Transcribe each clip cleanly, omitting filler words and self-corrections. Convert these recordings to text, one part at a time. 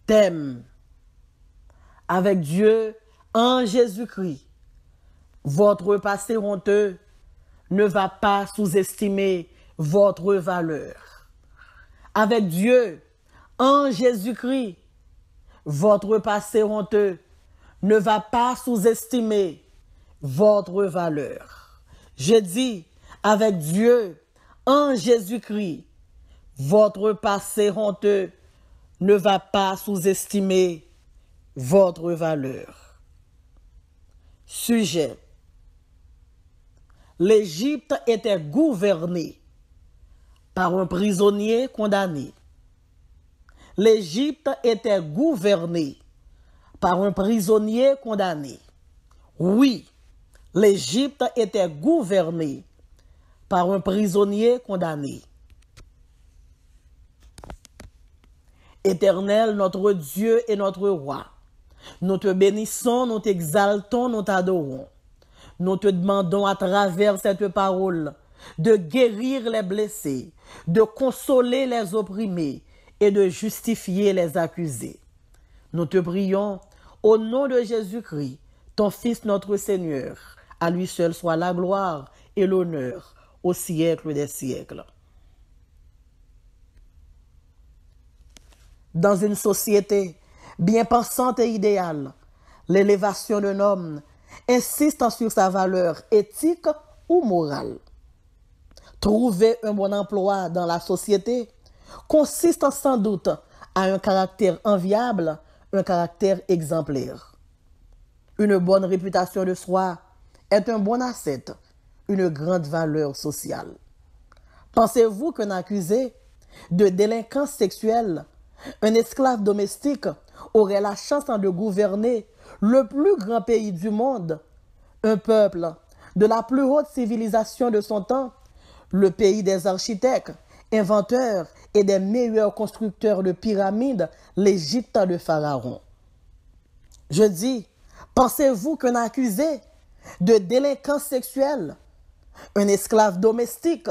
thème. Avec Dieu en Jésus-Christ, votre passé honteux ne va pas sous-estimer votre valeur. Avec Dieu en Jésus-Christ, votre passé honteux ne va pas sous-estimer votre valeur. Je dis, avec Dieu en Jésus-Christ, votre passé honteux ne va pas sous-estimer votre valeur. Sujet. L'Égypte était gouvernée par un prisonnier condamné. L'Égypte était gouvernée par un prisonnier condamné. Oui, l'Égypte était gouvernée par un prisonnier condamné. Éternel, notre Dieu et notre Roi, nous te bénissons, nous t'exaltons, nous t'adorons. Nous te demandons à travers cette parole de guérir les blessés, de consoler les opprimés et de justifier les accusés. Nous te prions au nom de Jésus-Christ, ton Fils notre Seigneur. À lui seul soit la gloire et l'honneur au siècle des siècles. Dans une société bien pensante et idéale, l'élévation d'un homme insiste sur sa valeur éthique ou morale. Trouver un bon emploi dans la société consiste sans doute à un caractère enviable, un caractère exemplaire. Une bonne réputation de soi est un bon asset, une grande valeur sociale. Pensez-vous qu'un accusé de délinquance sexuelle, un esclave domestique, aurait la chance de gouverner le plus grand pays du monde, un peuple de la plus haute civilisation de son temps, le pays des architectes, inventeurs et des meilleurs constructeurs de pyramides, l'Égypte de Pharaon? Je dis, pensez-vous qu'un accusé de délinquance sexuelle, un esclave domestique,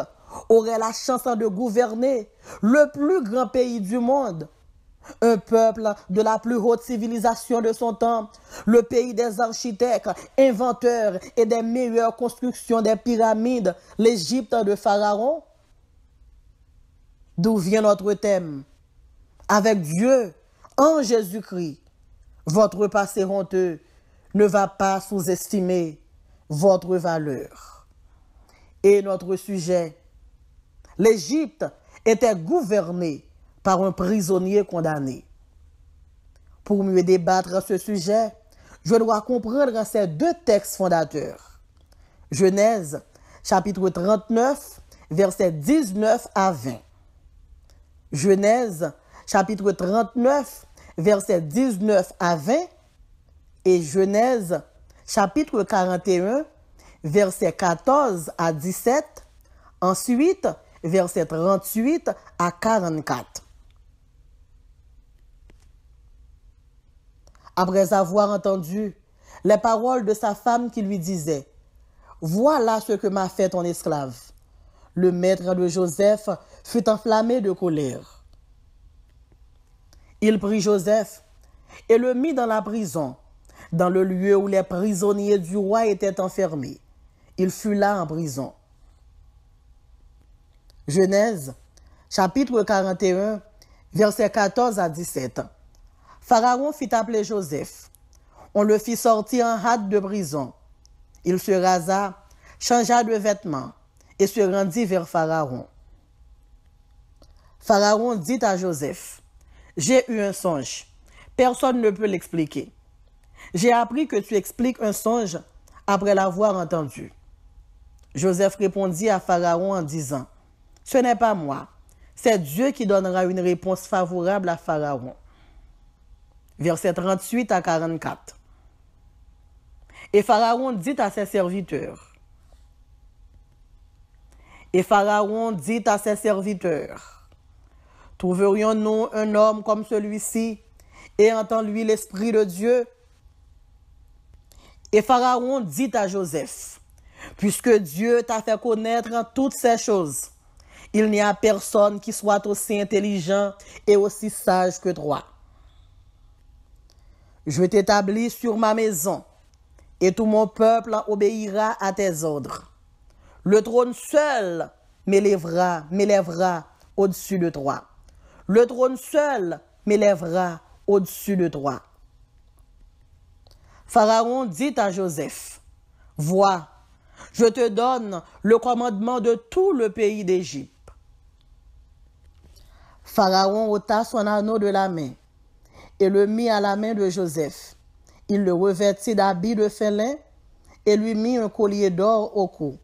aurait la chance de gouverner le plus grand pays du monde, un peuple de la plus haute civilisation de son temps, le pays des architectes, inventeurs et des meilleures constructions des pyramides, l'Égypte de Pharaon? D'où vient notre thème? Avec Dieu, en Jésus-Christ, votre passé honteux ne va pas sous-estimer votre valeur. Et notre sujet, l'Égypte était gouvernée par un prisonnier condamné. Pour mieux débattre ce sujet, je dois comprendre ces deux textes fondateurs. Genèse, chapitre 39, versets 19 à 20. Genèse, chapitre 39, versets 19 à 20. Et Genèse, chapitre 41, versets 14 à 17. Ensuite, versets 38 à 44. Après avoir entendu les paroles de sa femme qui lui disait, « Voilà ce que m'a fait ton esclave. » Le maître de Joseph fut enflammé de colère. Il prit Joseph et le mit dans la prison, dans le lieu où les prisonniers du roi étaient enfermés. Il fut là en prison. Genèse, chapitre 41, versets 14 à 17. Pharaon fit appeler Joseph. On le fit sortir en hâte de prison. Il se rasa, changea de vêtements et se rendit vers Pharaon. Pharaon dit à Joseph, « J'ai eu un songe. Personne ne peut l'expliquer. J'ai appris que tu expliques un songe après l'avoir entendu. » Joseph répondit à Pharaon en disant, « Ce n'est pas moi, c'est Dieu qui donnera une réponse favorable à Pharaon. » Versets 38 à 44. Et Pharaon dit à ses serviteurs, trouverions-nous un homme comme celui-ci, ayant en lui l'Esprit de Dieu? Et Pharaon dit à Joseph, puisque Dieu t'a fait connaître toutes ces choses, il n'y a personne qui soit aussi intelligent et aussi sage que toi. Je t'établis sur ma maison, et tout mon peuple obéira à tes ordres. Le trône seul m'élèvera au-dessus de toi. Le trône seul m'élèvera au-dessus de toi. Pharaon dit à Joseph, vois, je te donne le commandement de tout le pays d'Égypte. Pharaon ôta son anneau de la main et le mit à la main de Joseph. Il le revêtit d'habits de félin et lui mit un collier d'or au cou.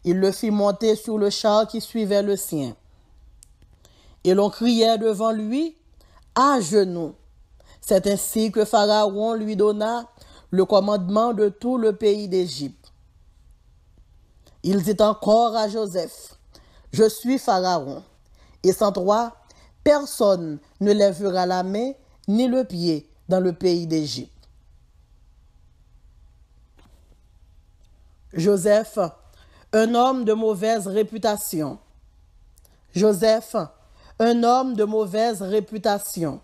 Il le fit monter sur le char qui suivait le sien. Et l'on criait devant lui à genoux. C'est ainsi que Pharaon lui donna le commandement de tout le pays d'Égypte. Il dit encore à Joseph, je suis Pharaon, et sans toi, personne ne lèvera la main ni le pied dans le pays d'Égypte. Joseph, un homme de mauvaise réputation. Joseph, un homme de mauvaise réputation.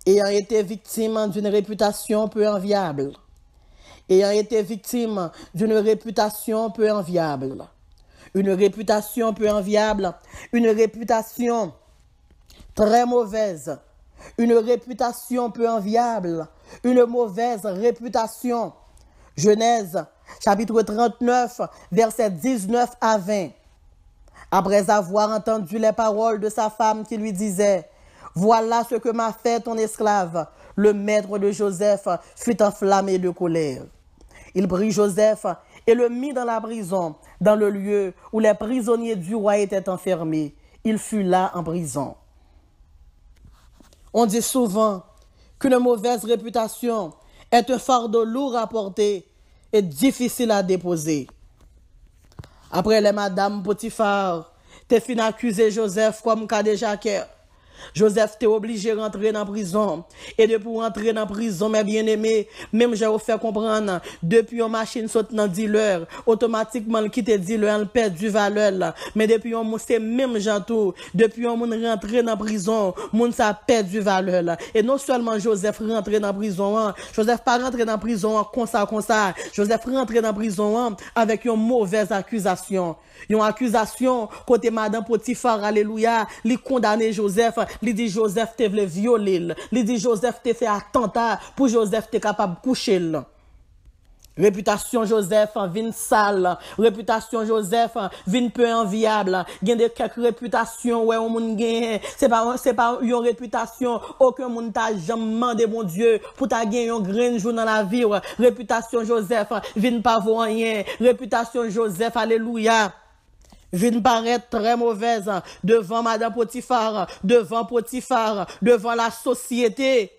Ayant été victime d'une réputation peu enviable. Ayant été victime d'une réputation peu enviable. Une réputation peu enviable, une réputation très mauvaise, une réputation peu enviable, une mauvaise réputation. Genèse, chapitre 39, versets 19 à 20. Après avoir entendu les paroles de sa femme qui lui disait, « Voilà ce que m'a fait ton esclave. » Le maître de Joseph fut enflammé de colère. Il prit Joseph et le mit dans la prison, dans le lieu où les prisonniers du roi étaient enfermés. Il fut là en prison. On dit souvent qu'une mauvaise réputation est un fardeau lourd à porter et difficile à déposer. Après les Madame Potiphar, t'es fin accusé Joseph comme cas de Jacques. Joseph t'est obligé de rentrer dans la prison. Et depuis rentrer dans la prison, mes bien-aimés, même j'ai fait comprendre, depuis une machine saute dans dealer, automatiquement, qui te dealer, elle perd du valeur. Mais depuis on c'est même jantou, depuis on rentré dans la prison, moun ça perd du valeur. Et non seulement Joseph rentré dans la prison, Joseph pas rentré dans la prison comme ça. Joseph rentré dans la prison avec une mauvaise accusation. Une accusation côté Madame Potiphar, alléluia, li condamné Joseph, li dit Joseph te vle violer, li dit Joseph te fait attentat pour Joseph te capable coucher. Réputation Joseph vin sale, réputation Joseph vin peu enviable. Gen de quelques réputations ouais on moun gen, c'est pas une réputation aucun moun t'a jamais demandé mon Dieu pour t'a gagner un grand jour dans la vie. Réputation Joseph vin pas voir rien, réputation Joseph alléluia vient paraître très mauvaise devant Madame Potiphar, devant la société.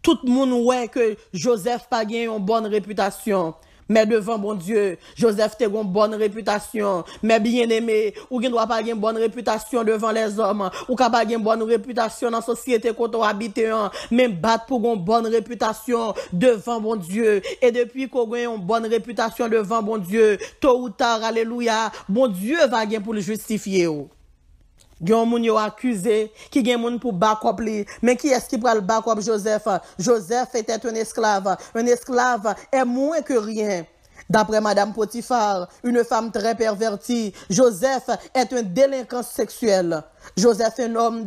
Tout le monde ouais que Joseph pas gagné une bonne réputation. Mais devant bon Dieu, Joseph a une bonne réputation. Mais bien aimé, ou qui ne doit pas avoir une bonne réputation devant les hommes, ou qui n'a pas une bonne réputation dans la société quand on habite, mais battre pour une bonne réputation devant bon Dieu. Et depuis qu'on a une bonne réputation devant bon Dieu, tôt ou tard, alléluia, bon Dieu va gagner pour le justifier. Gen moun yo accusé, qui gen moun pour backup li. Mais qui est-ce qui prend le backup Joseph? Joseph était un esclave. Un esclave est moins que rien. D'après Madame Potiphar, une femme très pervertie, Joseph est un délinquant sexuel. Joseph est un homme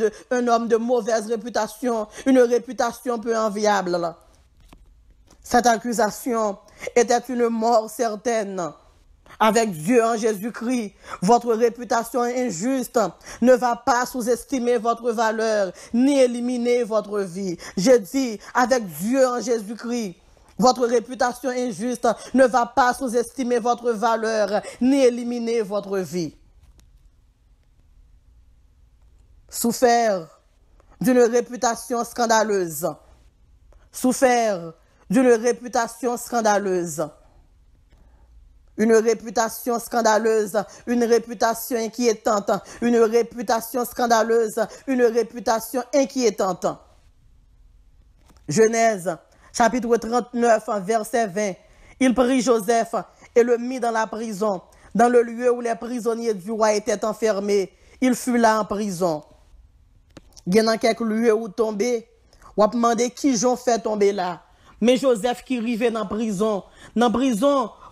de mauvaise réputation, une réputation peu enviable. Cette accusation était une mort certaine. Avec Dieu en Jésus-Christ, votre réputation injuste ne va pas sous-estimer votre valeur, ni éliminer votre vie. Je dis, avec Dieu en Jésus-Christ, votre réputation injuste ne va pas sous-estimer votre valeur, ni éliminer votre vie. Souffert d'une réputation scandaleuse. Souffert d'une réputation scandaleuse. Une réputation scandaleuse, une réputation inquiétante, une réputation scandaleuse, une réputation inquiétante. Genèse, chapitre 39, verset 20. Il prit Joseph et le mit dans la prison, dans le lieu où les prisonniers du roi étaient enfermés. Il fut là en prison. Gen dans quelques lieux où tomber, ou a demandé qui j'ont fait tomber là. Mais Joseph qui arrivait dans prison,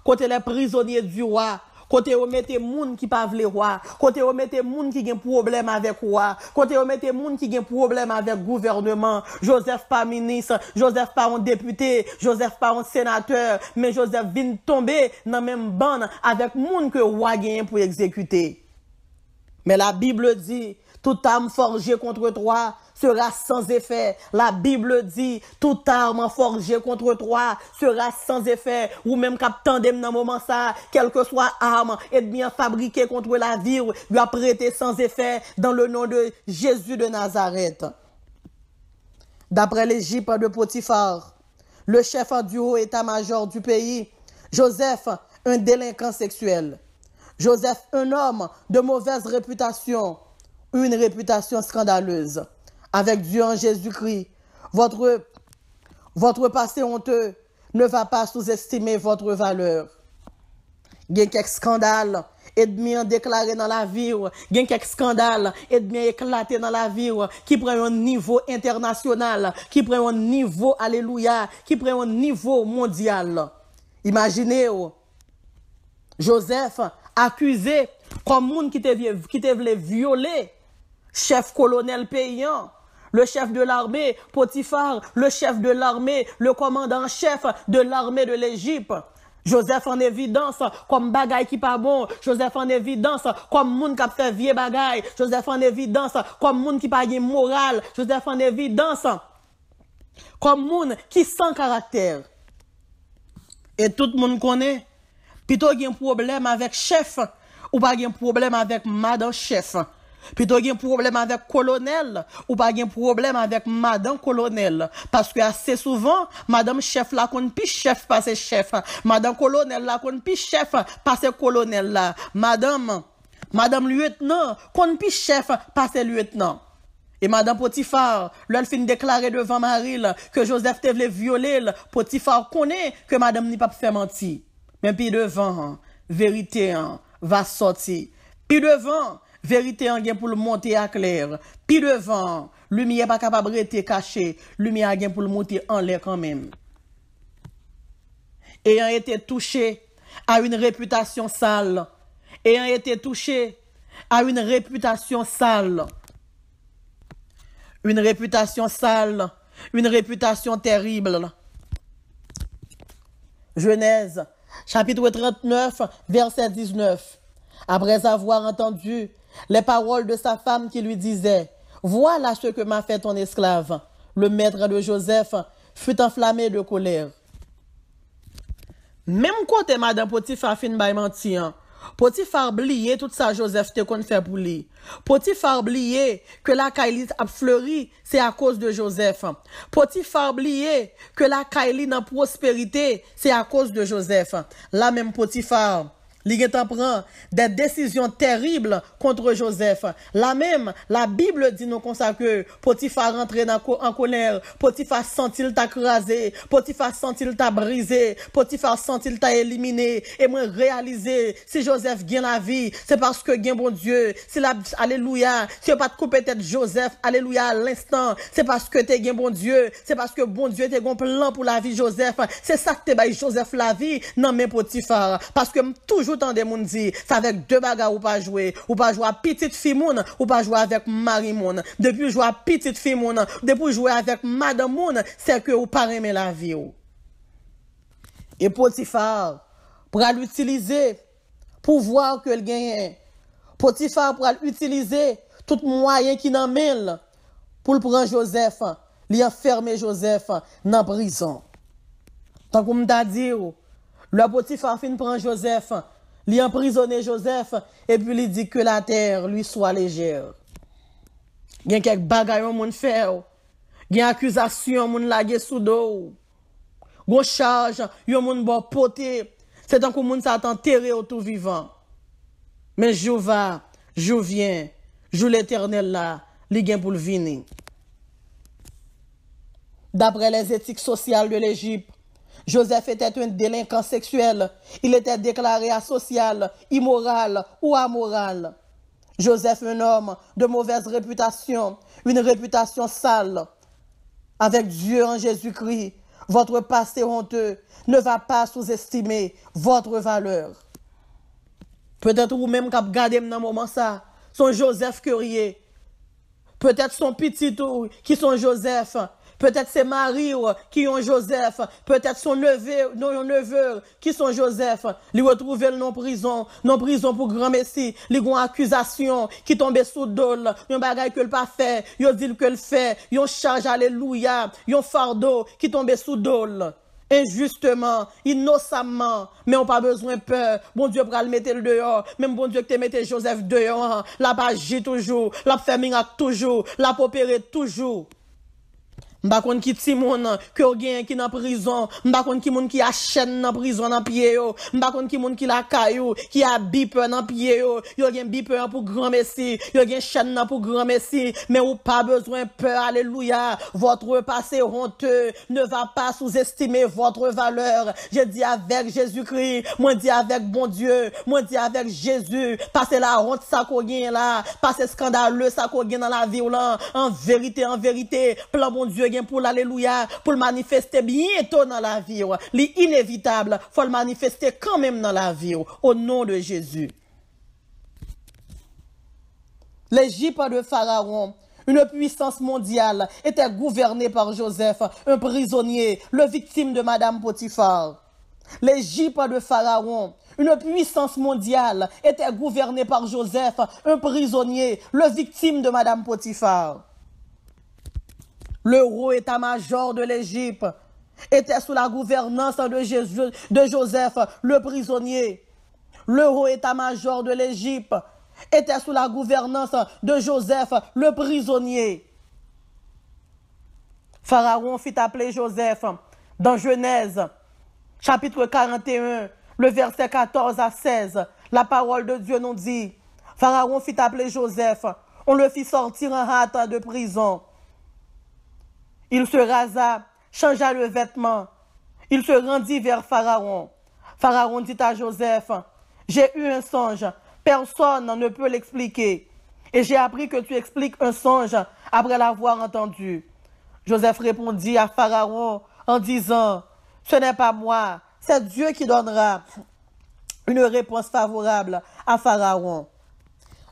côté les prisonniers du roi, côté où mettez moun qui pas vle roi, côté où mettez moun qui gen problème avec roi, côté où mettez moun qui gen problème avec gouvernement. Joseph pas ministre, Joseph pas un député, Joseph pas un sénateur, mais Joseph vient tomber dans même bande avec moun que roi gen pour exécuter. Mais la Bible dit, toute arme forgée contre toi sera sans effet. La Bible dit, toute arme forgée contre toi sera sans effet. Ou même captain dans le moment ça, quelle que soit arme, est bien fabriquée contre la vie, lui a prêté sans effet dans le nom de Jésus de Nazareth. D'après l'Égypte de Potiphar, le chef du haut état-major du pays, Joseph, un délinquant sexuel. Joseph, un homme de mauvaise réputation, une réputation scandaleuse. Avec Dieu en Jésus-Christ, votre passé honteux ne va pas sous-estimer votre valeur. Il y a quelques scandales et bien déclarés dans la vie, il y a quelques scandales et bien éclatés dans la vie, qui prennent un niveau international, qui prennent un niveau, alléluia, qui prennent un niveau mondial. Imaginez, Joseph accusé comme monde qui te voulait violer, chef colonel paysan, le chef de l'armée, Potiphar, le chef de l'armée, le commandant-chef de l'armée de l'Égypte. Joseph en évidence comme bagay qui pas bon. Joseph en évidence comme monde qui a fait vieux bagay. Joseph en évidence comme monde qui pas de moral. Joseph en évidence comme monde qui sans caractère. Et tout le monde connaît. Plutôt qu'il y a un problème avec chef ou pas un problème avec madame chef. Plutôt qu'il y a un problème avec colonel ou pas un problème avec madame colonel. Parce que assez souvent, madame chef là qu'on plus chef passe chef. Madame colonel là qu'on plus chef passe colonel là. Madame lieutenant qu'on plus chef passe lieutenant. Et madame Potiphar, l'elle fin déclarer devant Marie que Joseph te voulait violer. Potiphar connaît que madame n'y pas fait mentir. Mais puis devant, vérité va sortir. Puis devant, vérité en gain pour le monter à clair. Puis devant, lumière pas capable de rester caché. Lumière gain pour le monter en l'air quand même. Ayant été touché à une réputation sale. Ayant été touché à une réputation sale. Une réputation sale. Une réputation terrible. Genèse. Chapitre 39, verset 19. Après avoir entendu les paroles de sa femme qui lui disait, « Voilà ce que m'a fait ton esclave. » Le maître de Joseph fut enflammé de colère. Même côté madame Potiphar fin bay menti, Potiphar oublié tout ça Joseph te kon fait pour lui. Potiphar oublié que la Kaili a fleuri, c'est à cause de Joseph. Potiphar oublié que la Kaili dans prospérité, c'est à cause de Joseph. La même Potiphar, li prend des décisions terribles contre Joseph. La même, la Bible dit nous comme ça que Potiphar rentré en colère, Potiphar sentit t'a crasé, Potiphar sentit t'a brisé, Potiphar sentit t'a éliminé, et moi réaliser si Joseph gagne la vie, c'est parce que gagne bon Dieu, si la, alléluia, si pas de couper tête Joseph, alléluia, à l'instant, c'est parce que t'es gagne bon Dieu, c'est parce que bon Dieu t'es un plan pour la vie Joseph, c'est ça que t'es bail Joseph la vie, non mais Potiphar, parce que toujours tant de monde dit, c'est avec deux bagarres ou pas jouer à petite fille moun, ou pas jouer avec mari moun. Depuis jouer à petite fille moun, depuis jouer avec madame moun, c'est que ou pas aimer la vie ou. Et Potiphar, pour l'utiliser, pour voir que le gagne. Potiphar pour l'utiliser, tout moyen qui n'en mêle, pour le prendre Joseph, lui enfermer Joseph dans prison. Tant qu'on t'a dit, le Potiphar fin prendre Joseph, lui emprisonner Joseph, et puis lui dit que la terre lui soit légère. Il y a quelques bagailles au monde faire. Il y a accusation moun lage sous dos. Gon charge, yon moun bon poté. C'est tant que moun sa enterré au tout vivant. Mais jou va, jou viens, jou l'Éternel là, li gen pour le venir. D'après les éthiques sociales de l'Égypte, Joseph était un délinquant sexuel. Il était déclaré asocial, immoral ou amoral. Joseph, un homme de mauvaise réputation, une réputation sale. Avec Dieu en Jésus-Christ, votre passé honteux ne va pas sous-estimer votre valeur. Peut-être vous-même qui avez gardé dans moment ça, son Joseph Curier. Peut-être son petit tout qui sont Joseph. Peut-être ses maris qui ont Joseph. Peut-être son neveu qui sont Joseph. Lui retrouver le non-prison pour grand messie. Lui ont accusation qui tombe sous dol. Yon bagay que le pas fait. Yon dit que le fait. Yon charge, alléluia. Yon fardeau qui tombe sous dol. Injustement, innocemment, mais on pas besoin de peur. Bon Dieu pour le mettre le dehors. Même bon Dieu que te mette Joseph dehors. La pas agit toujours. La fait miracle toujours. La opérer toujours. M'ba konn ki ti moun que gen qui dans prison, m'ba konn ki moun qui a chaîne dans prison dans pied yo, m'ba konn ki moun qui la caillou, qui a bipe dans pied yo, yo gen bipe pour grand messie, yo gen chaîne pour grand messie, mais ou pas besoin peur, alléluia. Votre passé honteux ne va pas sous-estimer votre valeur. Je dis avec Jésus-Christ, moi dis avec bon Dieu, moi dis avec Jésus, passez la honte ça qu'on gen là, passez scandaleux ça qu'on gen dans la vie là, en vérité, plan bon Dieu pour l'alléluia, pour le manifester bientôt dans la vie. L'inévitable, faut le manifester quand même dans la vie, au nom de Jésus. L'Égypte de Pharaon, une puissance mondiale, était gouvernée par Joseph, un prisonnier, le victime de Madame Potiphar. L'Égypte de Pharaon, une puissance mondiale, était gouvernée par Joseph, un prisonnier, le victime de Madame Potiphar. Le roi état-major de l'Égypte était sous la gouvernance de Joseph, le prisonnier. Le roi état-major de l'Égypte était sous la gouvernance de Joseph, le prisonnier. Pharaon fit appeler Joseph dans Genèse, chapitre 41, le verset 14 à 16. La parole de Dieu nous dit, Pharaon fit appeler Joseph, on le fit sortir en hâte de prison. Il se rasa, changea le vêtement. Il se rendit vers Pharaon. Pharaon dit à Joseph, j'ai eu un songe, personne ne peut l'expliquer. Et j'ai appris que tu expliques un songe après l'avoir entendu. Joseph répondit à Pharaon en disant, ce n'est pas moi, c'est Dieu qui donnera une réponse favorable à Pharaon.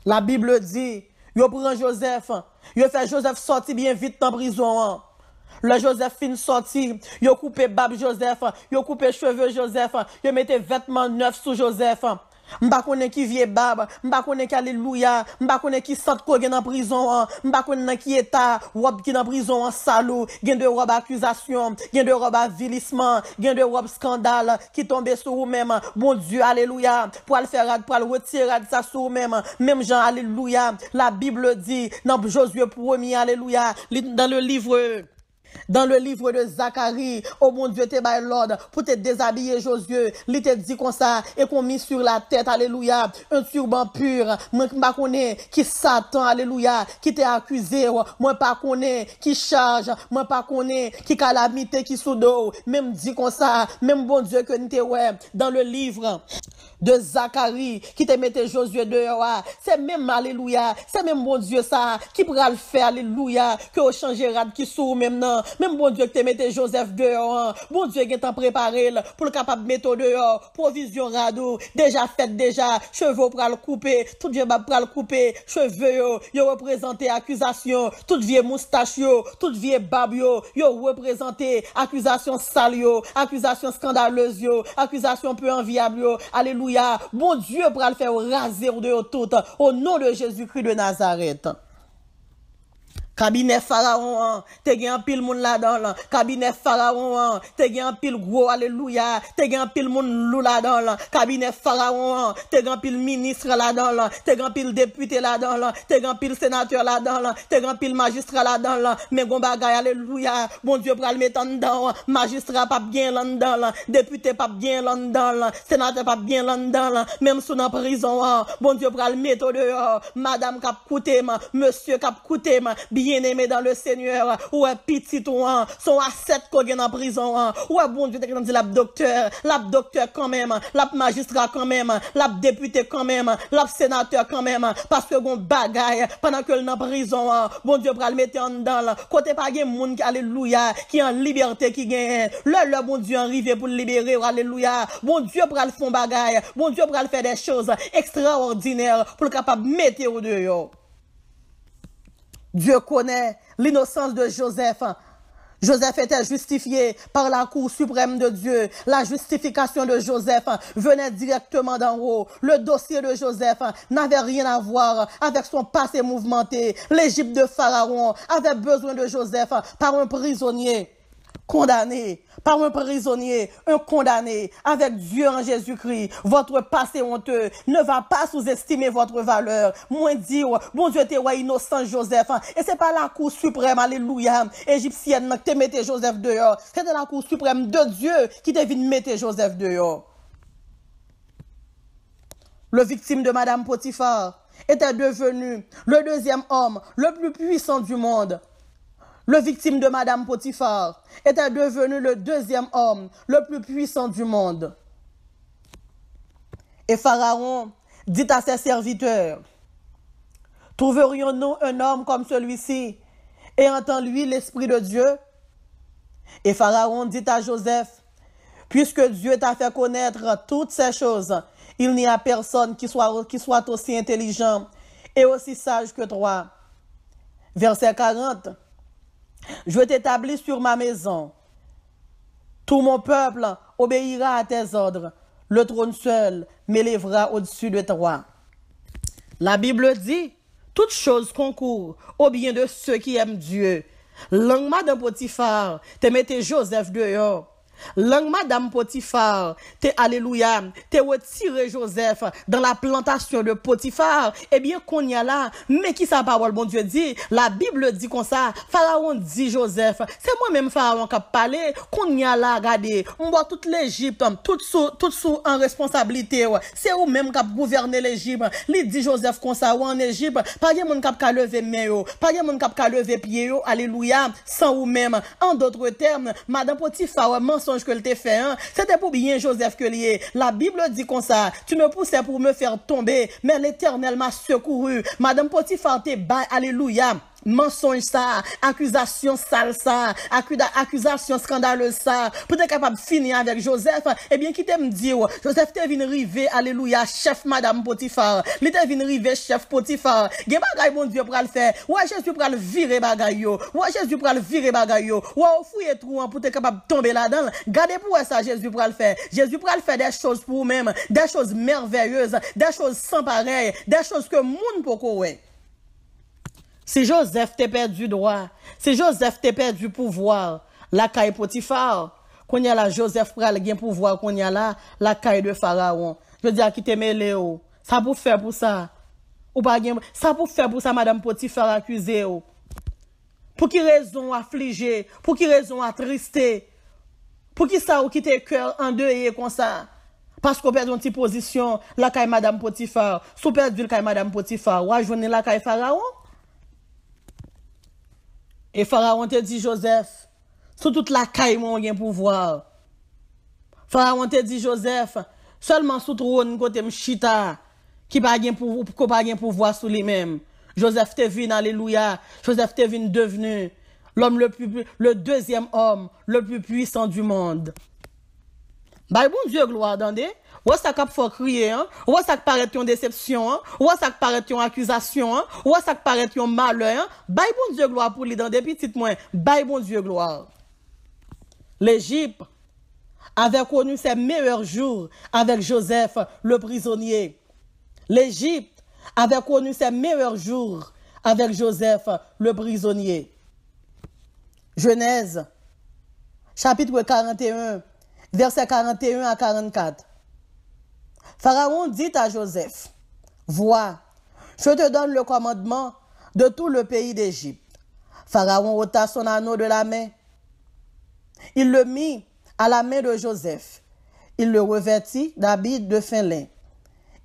La Bible dit, yo prend Joseph, yo fait Joseph sortir bien vite dans prison. Le Joseph fin sorti, yo coupé bab Joseph, yo coupé cheveux Joseph, yo mette vêtements neufs sous Joseph. M'ba konnen ki vie bab, m'ba konnen ki alléluia, m'ba konnen ki sante ko gen en prison, m'ba konnen ki état robe ki dans prison en salou, gen de robe accusation, gen de robe avilissement, gen de robe scandale qui tombe sur vous même. Bon Dieu, alléluia, pour le faire pour le retirer ça sur vous même. Même Jean, alléluia, la Bible dit dans Josué 1er, alléluia, dans le livre de Zacharie, oh mon Dieu, te bail l'ordre pour te déshabiller Josué. Il te dit comme ça, et qu'on mit sur la tête, alléluia, un turban pur. Moi, pas connais qui Satan, alléluia, qui t'a accusé. Moi, pas connais qui charge. Moi, pas connais qui calamité, qui soudo. Même dit comme ça, même bon Dieu que nous te ouais, dans le livre de Zacharie, qui te mettait Josué dehors. C'est même, alléluia, c'est même bon Dieu ça, qui pourra le faire, alléluia, que au changera qui sous maintenant. Même bon Dieu que te mette Joseph dehors, bon Dieu qui t'a préparé pour le capable de mettre dehors, provision radou, déjà fait déjà, cheveux pour le couper, tout vieux bab pour le couper, cheveux yo représenté accusation, tout vieux moustache yo, tout vieux bab yo représenté accusation sale yo, accusation scandaleuse yo, accusation peu enviable yo, alléluia, bon Dieu pour le faire raser de tout, au nom de Jésus-Christ de Nazareth. Cabinet Pharaon, te gen pile moun là-dedans. Cabinet Pharaon, te gen pile gros, alléluia. Te gen pile moun lou là-dedans. Cabinet Pharaon, te gen pile ministre là-dedans. Te gen pile député là-dedans. Te gen pile sénateur là-dedans. Te gen pile magistrat là-dedans. Mais gon bagay, alléluia. Bon Dieu pral mettre en dedans. Magistrat pas bien là-dedans. Député pas bien là-dedans. Sénateur pas bien là-dedans. Même sous dans prison, bon Dieu pral mettre dehors. Madame k'ap koute, monsieur k'ap koute, bien-aimé dans le Seigneur, ou un petit toi, son asset qu'on gagne en prison, ou un bon Dieu qui dit la docteur quand même, la magistrat quand même, la député quand même, la sénateur quand même, parce que bon bagaille, pendant que le en prison, bon Dieu va le mettre en dedans, côté pas de monde, alléluia, qui est en liberté, qui gagne, le bon Dieu arrive pour le libérer, alléluia, bon Dieu va le faire bagaille, bon Dieu va le faire des choses extraordinaires pour le capable de mettre au dehors. Dieu connaît l'innocence de Joseph. Joseph était justifié par la Cour suprême de Dieu. La justification de Joseph venait directement d'en haut. Le dossier de Joseph n'avait rien à voir avec son passé mouvementé. L'Égypte de Pharaon avait besoin de Joseph par un prisonnier condamné, par un prisonnier, un condamné, avec Dieu en Jésus-Christ. Votre passé honteux ne va pas sous-estimer votre valeur. Moins dire, bon Dieu t'es innocent Joseph. Et c'est pas la Cour suprême, alléluia, égyptienne, qui te mettait Joseph dehors. C'était la Cour suprême de Dieu qui te venu mettre Joseph dehors. Le victime de Madame Potiphar était devenu le deuxième homme le plus puissant du monde. Le victime de Madame Potiphar était devenu le deuxième homme le plus puissant du monde. Et Pharaon dit à ses serviteurs, trouverions-nous un homme comme celui-ci ayant en lui l'Esprit de Dieu? Et Pharaon dit à Joseph, puisque Dieu t'a fait connaître toutes ces choses, il n'y a personne qui soit aussi intelligent et aussi sage que toi. Verset 40. Je t'établis sur ma maison. Tout mon peuple obéira à tes ordres. Le trône seul m'élèvera au-dessus de toi. La Bible dit, toutes choses concourent au bien de ceux qui aiment Dieu. Langue Madame Potiphar, te mettez Joseph dehors. Langue Madame Potiphar, alléluia, te retiré Joseph dans la plantation de Potiphar. Eh bien, qu'on y a là, mais qui sa parole, bon Dieu dit, la Bible dit comme ça, Pharaon dit Joseph, c'est moi-même Pharaon qui a parlé, qu'on y a là, regardez, on voit toute l'Égypte, tout sous en responsabilité, c'est ou même qui a gouverné l'Égypte, il dit Joseph comme ça, ou en Égypte, pas de monde qui a levé main, pas de monde qui a levé pied, alléluia, sans ou même, en d'autres termes, Madame Potiphar, mensonge que le fait, hein? C'était pour bien Joseph que lié. La Bible dit comme ça, tu me poussais pour me faire tomber, mais l'Éternel m'a secouru. Madame Potiphar te bat, alléluia. Mensonge ça, accusation sale ça, accusation scandaleuse ça, pour être capable de finir avec Joseph, eh bien, qui t'aime dire, Joseph t'est venu river, alléluia, chef Madame Potiphar, il t'est venu river, chef Potiphar, gen bagay bon Dieu pour le faire, ouais, Jésus pour le virer bagay yo, ouais, Jésus pour le virer bagay yo, ouais, fouiller trou pour être capable de tomber là-dedans, gardez pour ça, Jésus pour le faire, Jésus pour le faire des choses pour vous-même, des choses merveilleuses, des choses sans pareil, des choses que moun poko ouais. Si Joseph t'a perdu droit, si Joseph t'a perdu pouvoir, la caille Potiphar, qu'on y a là, Joseph pral gen pouvoir, qu'on y a là, la caille de Pharaon. Je veux dire, qui te mêlé, ça pour faire pour ça. Ou pas gen, ça pour faire pour ça, Madame Potiphar accusé, Pour qui raison affligé, pour qui raison attristé, pour qui ça ou qui te cœur endeuillé comme ça. Parce qu'on perd une petite position, la caille Madame Potiphar, sous perdu la caille Madame Potiphar, ou à joindre la caille Pharaon. Et Pharaon te dit, Joseph, sous toute la caille, mon gen pouvoir. Pharaon te dit, Joseph, seulement sous trône, côté m'chita, qui pas gen pouvoir sous lui-même. Joseph te venu, alléluia. Joseph te venu devenu l'homme le deuxième homme, le plus puissant du monde. Bah, bon Dieu, gloire, d'andé. Ou ça qui faut crier, hein? Ou ça qui paraît une déception, hein? Ou ça qui paraît une accusation, hein? Ou ça qui paraît un malheur, hein? Bye bon Dieu gloire pour lui dans des petites moins. Bye bon Dieu gloire. L'Égypte avait connu ses meilleurs jours avec Joseph, le prisonnier. L'Égypte avait connu ses meilleurs jours avec Joseph, le prisonnier. Genèse, chapitre 41, versets 41 à 44. Pharaon dit à Joseph, vois, je te donne le commandement de tout le pays d'Égypte. Pharaon ôta son anneau de la main. Il le mit à la main de Joseph. Il le revêtit d'habits de fin lin.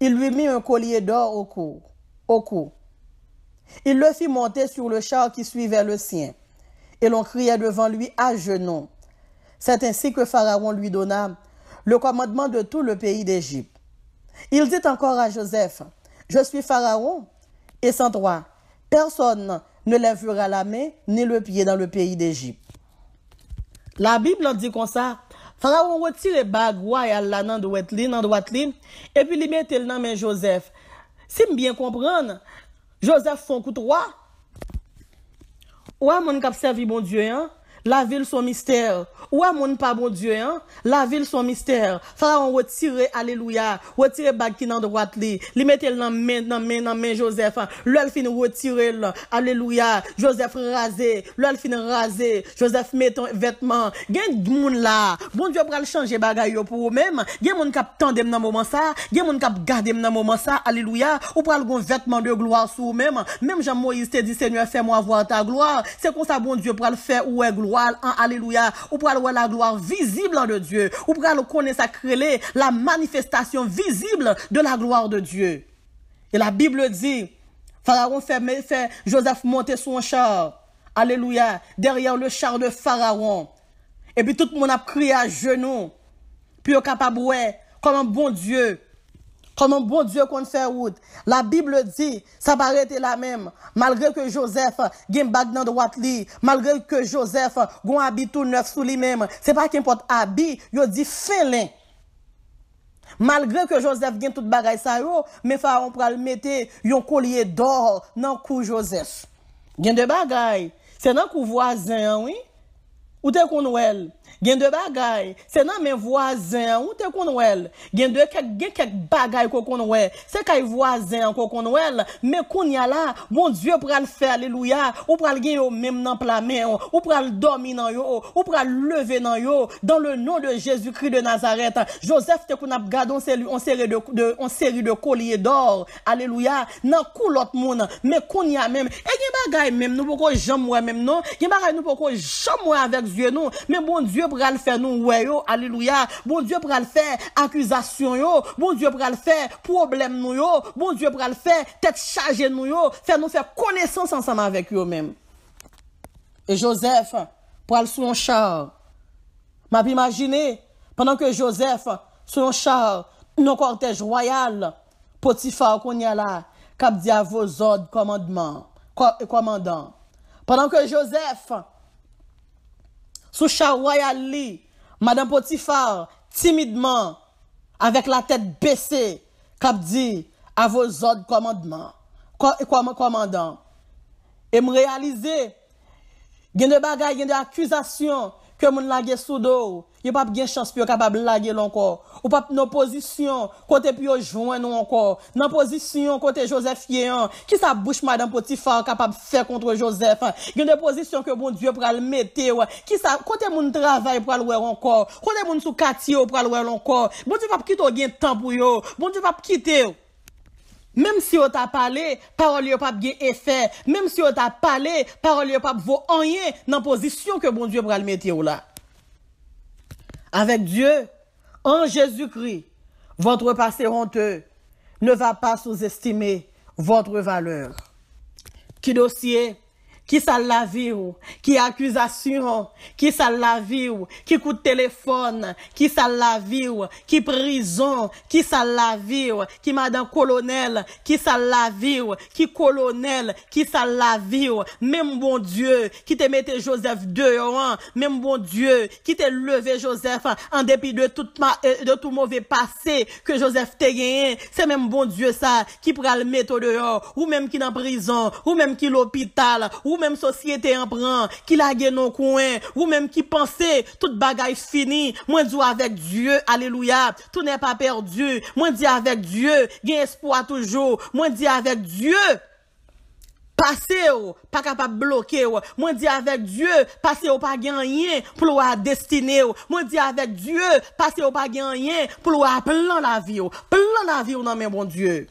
Il lui mit un collier d'or au cou. Il le fit monter sur le char qui suivait le sien, et l'on criait devant lui à genoux. C'est ainsi que Pharaon lui donna le commandement de tout le pays d'Égypte. Il dit encore à Joseph, « Je suis Pharaon, et sans toi, personne ne lèvera la main ni le pied dans le pays d'Égypte. » La Bible en dit comme ça, Pharaon retire les bagues royales là dans droite ligne, et puis il mette dans main Joseph. Si je bien comprendre, Joseph font coup droit. Ou à mon cap servi bon Dieu, hein? La ville son mystère. Ou à mon pas bon Dieu, hein? La ville son mystère. Pharaon retire, alléluia, retire bague qui dans droite li mette dans main Joseph. L'el fin retirer, alléluia. Joseph rasé, l'el fin rasé. Joseph met ton vêtement. Gen moun là. Bon Dieu pral changer bagay yo pour même. Gen moun k'ap tande dans moment ça, gen moun k'ap garder dans moment ça, alléluia. Ou pral gon vêtement de gloire sur même. Même Jean Moïse te dit Seigneur, fais-moi voir ta gloire. C'est comme ça bon Dieu pral faire ou est gloire en alléluia. Ou pral voir la gloire visible de Dieu. Ou pral connaître ça créer la manifestation visible de la gloire de Dieu. Et la Bible dit Pharaon fait Joseph monter son char. Alléluia, derrière le char de Pharaon. Et puis tout le monde a crié à genoux. Puis au capable comme un bon Dieu. Comme un bon Dieu qu'on fait route. La Bible dit, ça va arrêter là même. Malgré que Joseph gen bag dans droite li, malgré que Joseph gon habit tout neuf sous lui-même, c'est pas qu'importe habit, yo dit félin. Malgré que Joseph gen tout bagay sa yo, mais Pharaon pral mette yon collier d'or dans cou Joseph. Gen de bagay, c'est dans cou voisin, oui. Ou te konouel, gen de bagay, c'est nan men voisin, ou te konouel, gen quelques bagay ko konouel, c'est kay voisin ko konouel, mais kon ya la, bon Dieu pral faire, alléluia, ou pral gen yo même nan plamen, ou pral dormi nan yo, ou pral lever nan yo, dans le nom de Jésus-Christ de Nazareth. Joseph te kon ap gade on série de colliers d'or, alléluia, nan kou l'autre moun, mais kon ya même, et gen bagay même, nous poko jam wè même non, gen bagay nous poko jam wè avec Dieu nous, mais bon Dieu pral faire nous ouais yo, alléluia, bon Dieu pral faire accusation yo, bon Dieu pral faire problème nous yo, bon Dieu pral faire tête chargée nous yo, faire nous faire connaissance ensemble avec eux même. Et Joseph pral sur un char. M'a imaginer pendant que Joseph sur un char, non cortège royal, Potiphar qu'on y a là, cap dit à vos ordres commandant. Pendant que Joseph sous char royal li, Madame Potiphar, timidement, avec la tête baissée, cap dit à vos ordres commandant. Et me réaliser, gen de bagay, gen de accusation, que moun lage sous dos, y pas bien chance pour capable laguer encore. Ou pas nos position côté puis joindre nous encore. Dans position côté Joseph Yéan, qui sa bouche Madame Potiphar capable faire contre Joseph. Il y a des positions que bon Dieu pral mettre, qui sa côté moun travail pral ouais encore. Côté moun sous quartier pral ouais encore. Bon Dieu pas quitter gen temps pour yo. Bon Dieu pas quitter. Même si on t'a parlé, parole yo pas bien effet. Même si on t'a parlé, parole yo pas vaut rien dans position que bon Dieu pral mettre là. Avec Dieu, en Jésus-Christ, votre passé honteux ne va pas sous-estimer votre valeur. Qui dossier, qui ça la vie, qui accusation, qui ça la vie, qui coup de téléphone, qui ça la vie, qui prison, qui ça la vie, qui madame colonel, qui ça la vie, qui colonel, qui ça la vie, même bon Dieu, qui te mette Joseph dehors, même bon Dieu, qui te levé Joseph en dépit de tout mauvais passé que Joseph te gagné, c'est même bon Dieu ça, qui pral le mettre dehors, ou même qui dans prison, ou même qui l'hôpital, ou même société en prend, qui la gagne non coin, ou même qui pensait toute bagaille fini, moi dis avec Dieu, alléluia, tout n'est pas perdu, moi dis avec Dieu, gain espoir toujours, moi dis avec Dieu, passez pas capable bloquer, moi dis avec Dieu, passez pas gagner pour la destinée, moi dis avec Dieu, passez pas gagner pour le plan la vie dans mes bon Dieu.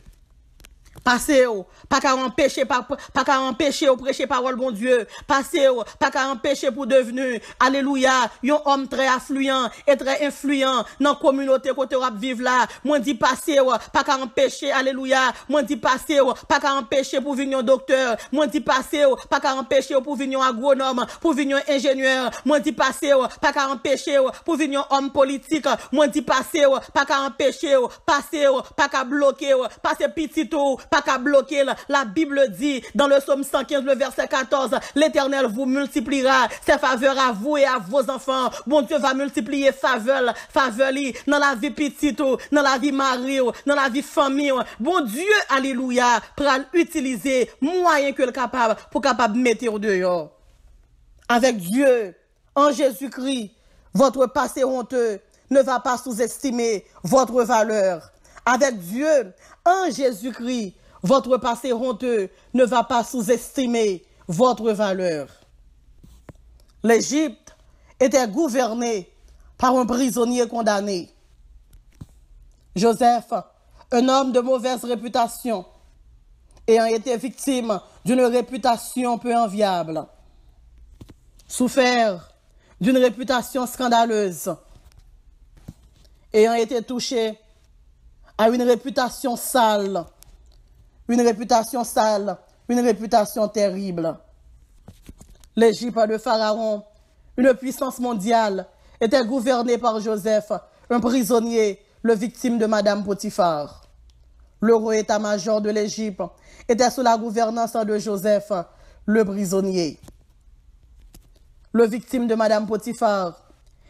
Passez, pas qu'à empêcher, pas qu'à empêcher au prêcher parole bon Dieu. Passez, pas qu'à empêcher pour devenir, alléluia, un homme très affluent et très influent dans la communauté côté rap vivre là. Moi dit passez, pas qu'à empêcher, alléluia. Moi dit passez, pas qu'à empêcher pour venir un docteur. Moi dit passez, pas qu'à empêcher pour venir un agronome, pour venir un ingénieur. Moi dit passez, pas qu'à empêcher pour venir un homme politique. Moi dit passez, pas qu'à empêcher, passez, pas qu'à bloquer, passez petit tout. Pas qu'à bloquer, la Bible dit dans le psaume 115, le verset 14, l'Éternel vous multipliera ses faveurs à vous et à vos enfants. Bon Dieu va multiplier faveur dans la vie petite, dans la vie mari, dans la vie famille. Bon Dieu, alléluia, pour utiliser moyen que le capable pour capable mettre au dehors. Avec Dieu, en Jésus-Christ, votre passé honteux ne va pas sous-estimer votre valeur. Avec Dieu, en Jésus-Christ, votre passé honteux ne va pas sous-estimer votre valeur. L'Égypte était gouvernée par un prisonnier condamné. Joseph, un homme de mauvaise réputation, ayant été victime d'une réputation peu enviable, souffert d'une réputation scandaleuse, ayant été touché à une réputation sale, une réputation terrible. L'Égypte de Pharaon, une puissance mondiale, était gouvernée par Joseph, un prisonnier, le victime de Madame Potiphar. Le roi état-major de l'Égypte était sous la gouvernance de Joseph, le prisonnier. Le victime de Madame Potiphar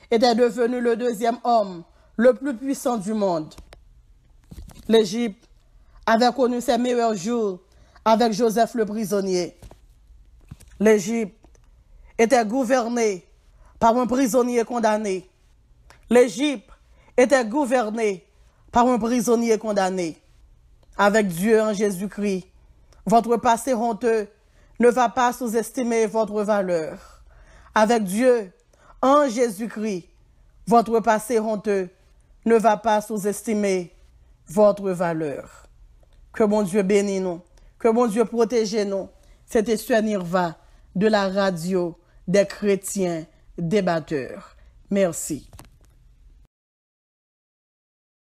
était devenu le deuxième homme le plus puissant du monde. L'Égypte avait connu ses meilleurs jours avec Joseph le prisonnier. L'Égypte était gouvernée par un prisonnier condamné. L'Égypte était gouvernée par un prisonnier condamné. Avec Dieu en Jésus-Christ, votre passé honteux ne va pas sous-estimer votre valeur. Avec Dieu en Jésus-Christ, votre passé honteux ne va pas sous-estimer votre valeur. Que mon Dieu bénisse nous, que mon Dieu protège nous. C'était Estua Nirva de la radio des chrétiens débatteurs. Merci.